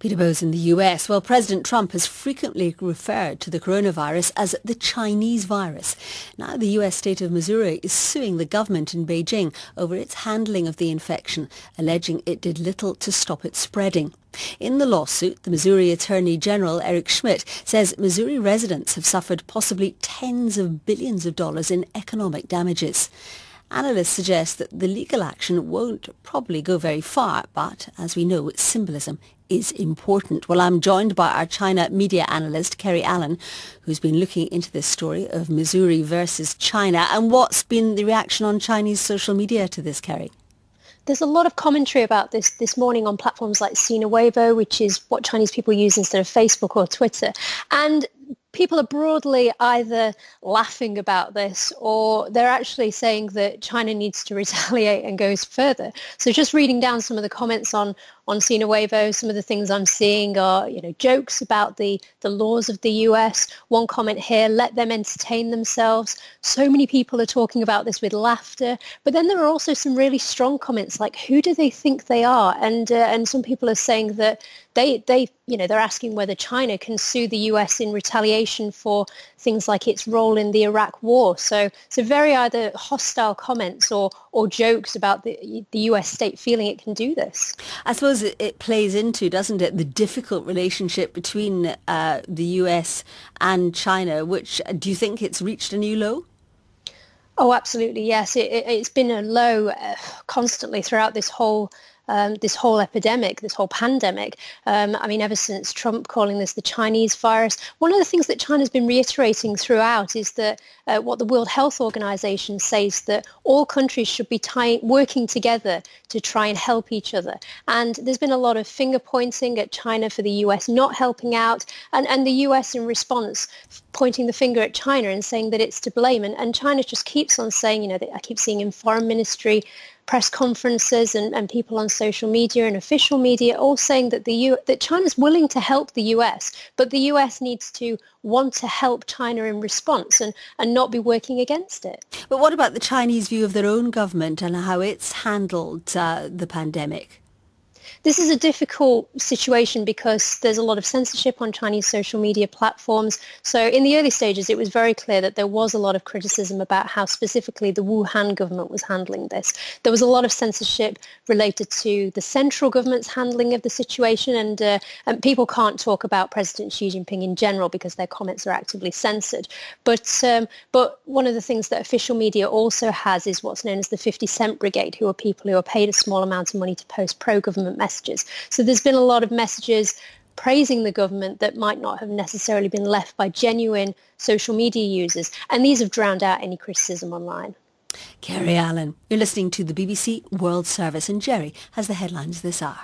Peter Bowes in the US. Well, President Trump has frequently referred to the coronavirus as the Chinese virus. Now the US state of Missouri is suing the government in Beijing over its handling of the infection, alleging it did little to stop it spreading. In the lawsuit, the Missouri Attorney General Eric Schmidt says Missouri residents have suffered possibly tens of billions of dollars in economic damages. Analysts suggest that the legal action won't probably go very far, but as we know, symbolism is important. Well, I'm joined by our China media analyst, Kerry Allen, who's been looking into this story of Missouri versus China. And what's been the reaction on Chinese social media to this, Kerry? There's a lot of commentary about this morning on platforms like Sina Weibo, which is what Chinese people use instead of Facebook or Twitter. And people are broadly either laughing about this or they're actually saying that China needs to retaliate and goes further. So just reading down some of the comments on Sina Weibo, some of the things I'm seeing are, jokes about the laws of the US. One comment here, let them entertain themselves. So many people are talking about this with laughter. But then there are also some really strong comments like, who do they think they are? And some people are saying that they're asking whether China can sue the US in retaliation for things like its role in the Iraq war. So very either hostile comments or jokes about the US state feeling it can do this. I suppose it plays into, doesn't it, the difficult relationship between the US and China, which do you think it's reached a new low? Oh, absolutely, yes. It's been a low constantly throughout this whole epidemic, this whole pandemic. Ever since Trump calling this the Chinese virus, one of the things that China's been reiterating throughout is that what the World Health Organization says, that all countries should be working together to try and help each other. And there's been a lot of finger pointing at China for the US not helping out, and the US in response pointing the finger at China and saying that it's to blame. And China just keeps on saying, I keep seeing in foreign ministry press conferences and people on social media and official media all saying that that China's willing to help the US, but the US needs to want to help China in response and not be working against it. But what about the Chinese view of their own government and how it's handled the pandemic? This is a difficult situation because there's a lot of censorship on Chinese social media platforms. So in the early stages, it was very clear that there was a lot of criticism about how specifically the Wuhan government was handling this. There was a lot of censorship related to the central government's handling of the situation, and people can't talk about President Xi Jinping in general because their comments are actively censored. But one of the things that official media also has is what's known as the 50-cent brigade, who are people who are paid a small amount of money to post pro-government messages. So there's been a lot of messages praising the government that might not have necessarily been left by genuine social media users, and these have drowned out any criticism online. Kerry Allen, you're listening to the BBC World Service, and Jerry has the headlines this hour.